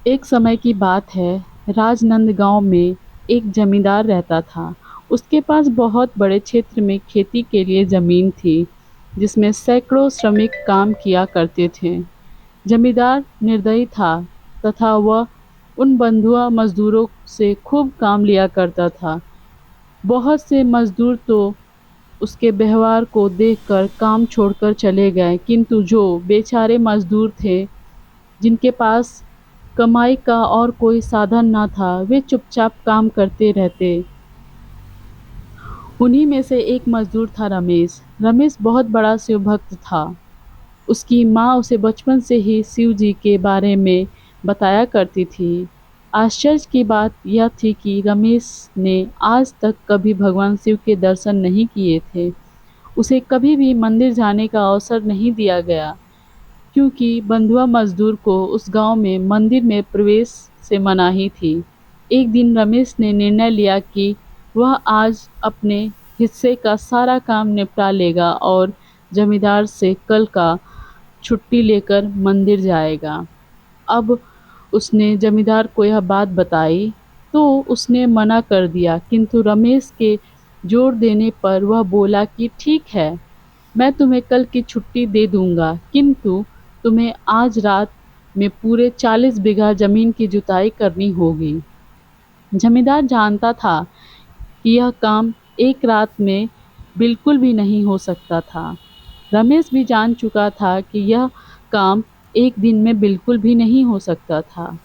एक समय की बात है। राजनंद गांव में एक जमींदार रहता था। उसके पास बहुत बड़े क्षेत्र में खेती के लिए जमीन थी, जिसमें सैकड़ों श्रमिक काम किया करते थे। जमींदार निर्दयी था तथा वह उन बंधुआ मजदूरों से खूब काम लिया करता था। बहुत से मजदूर तो उसके व्यवहार को देखकर काम छोड़कर चले गए, किंतु जो बेचारे मजदूर थे, जिनके पास कमाई का और कोई साधन न था, वे चुपचाप काम करते रहते। उन्हीं में से एक मजदूर था रमेश। रमेश बहुत बड़ा शिव भक्त था। उसकी माँ उसे बचपन से ही शिव जी के बारे में बताया करती थी। आश्चर्य की बात यह थी कि रमेश ने आज तक कभी भगवान शिव के दर्शन नहीं किए थे। उसे कभी भी मंदिर जाने का अवसर नहीं दिया गया, क्योंकि बंधुआ मजदूर को उस गांव में मंदिर में प्रवेश से मनाही थी। एक दिन रमेश ने निर्णय लिया कि वह आज अपने हिस्से का सारा काम निपटा लेगा और जमींदार से कल का छुट्टी लेकर मंदिर जाएगा। अब उसने जमींदार को यह बात बताई तो उसने मना कर दिया, किंतु रमेश के जोर देने पर वह बोला कि ठीक है, मैं तुम्हें कल की छुट्टी दे दूंगा, किंतु तुम्हें आज रात में पूरे 40 बीघा जमीन की जुताई करनी होगी। जमींदार जानता था कि यह काम एक रात में बिल्कुल भी नहीं हो सकता था। रमेश भी जान चुका था कि यह काम एक दिन में बिल्कुल भी नहीं हो सकता था।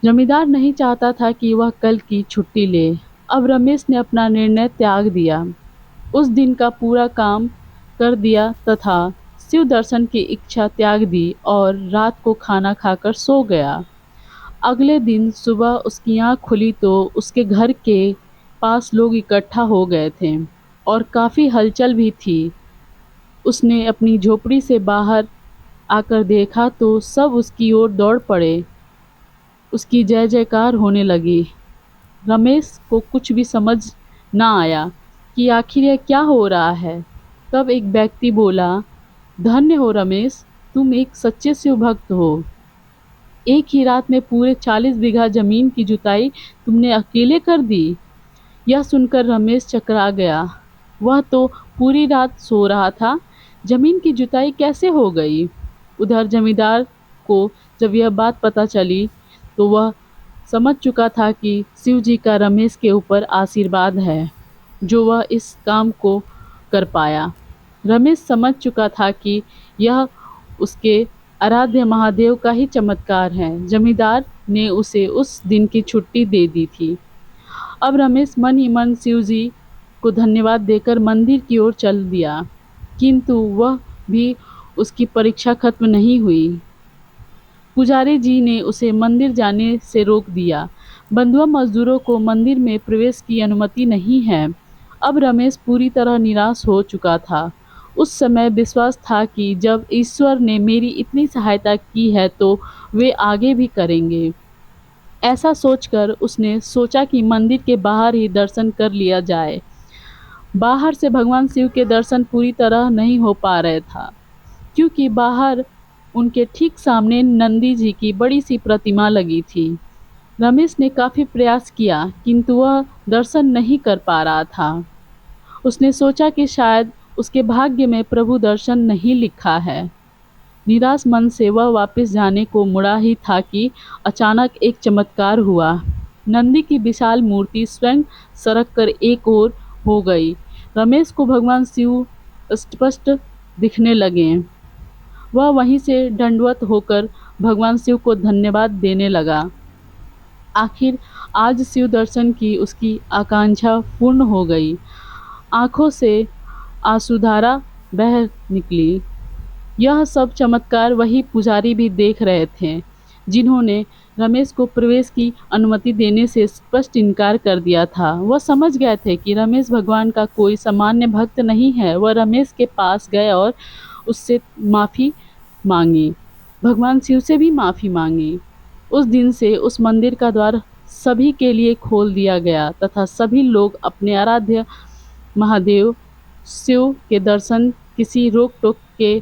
जमींदार नहीं चाहता था कि वह कल की छुट्टी ले। अब रमेश ने अपना निर्णय त्याग दिया। उस दिन का पूरा काम कर दिया तथा शिव दर्शन की इच्छा त्याग दी और रात को खाना खाकर सो गया। अगले दिन सुबह उसकी आँख खुली तो उसके घर के पास लोग इकट्ठा हो गए थे और काफ़ी हलचल भी थी। उसने अपनी झोपड़ी से बाहर आकर देखा तो सब उसकी ओर दौड़ पड़े। उसकी जय जयकार होने लगी। रमेश को कुछ भी समझ न आया कि आखिर यह क्या हो रहा है। तब एक व्यक्ति बोला, धन्य हो रमेश, तुम एक सच्चे शिव भक्त हो। एक ही रात में पूरे 40 बीघा जमीन की जुताई तुमने अकेले कर दी। यह सुनकर रमेश चकरा गया। वह तो पूरी रात सो रहा था, जमीन की जुताई कैसे हो गई। उधर जमींदार को जब यह बात पता चली तो वह समझ चुका था कि शिव जी का रमेश के ऊपर आशीर्वाद है, जो वह इस काम को कर पाया। रमेश समझ चुका था कि यह उसके आराध्य महादेव का ही चमत्कार है। जमींदार ने उसे उस दिन की छुट्टी दे दी थी। अब रमेश मन ही मन शिव जी को धन्यवाद देकर मंदिर की ओर चल दिया, किंतु वह भी उसकी परीक्षा खत्म नहीं हुई। पुजारी जी ने उसे मंदिर जाने से रोक दिया। बंधुआ मजदूरों को मंदिर में प्रवेश की अनुमति नहीं है। अब रमेश पूरी तरह निराश हो चुका था। उस समय विश्वास था कि जब ईश्वर ने मेरी इतनी सहायता की है तो वे आगे भी करेंगे। ऐसा सोचकर उसने सोचा कि मंदिर के बाहर ही दर्शन कर लिया जाए। बाहर से भगवान शिव के दर्शन पूरी तरह नहीं हो पा रहे था, क्योंकि बाहर उनके ठीक सामने नंदी जी की बड़ी सी प्रतिमा लगी थी। रमेश ने काफ़ी प्रयास किया, किंतु वह दर्शन नहीं कर पा रहा था। उसने सोचा कि शायद उसके भाग्य में प्रभु दर्शन नहीं लिखा है। निराश मन से वह वापस जाने को मुड़ा ही था कि अचानक एक चमत्कार हुआ। नंदी की विशाल मूर्ति स्वयं सरक कर एक ओर हो गई। रमेश को भगवान शिव स्पष्ट दिखने लगे। वह वहीं से दंडवत होकर भगवान शिव को धन्यवाद देने लगा। आखिर आज शिव दर्शन की उसकी आकांक्षा पूर्ण हो गई। आंखों से आंसुधारा बह निकली। यह सब चमत्कार वही पुजारी भी देख रहे थे, जिन्होंने रमेश को प्रवेश की अनुमति देने से स्पष्ट इनकार कर दिया था। वह समझ गए थे कि रमेश भगवान का कोई सामान्य भक्त नहीं है। वह रमेश के पास गए और उससे माफ़ी मांगी। भगवान शिव से भी माफ़ी मांगी। उस दिन से उस मंदिर का द्वार सभी के लिए खोल दिया गया तथा सभी लोग अपने आराध्य महादेव शिव के दर्शन किसी रोक टोक के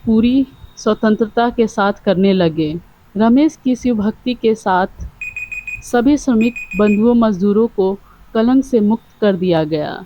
पूरी स्वतंत्रता के साथ करने लगे। रमेश की शिव भक्ति के साथ सभी श्रमिक बंधुओं मजदूरों को कलंक से मुक्त कर दिया गया।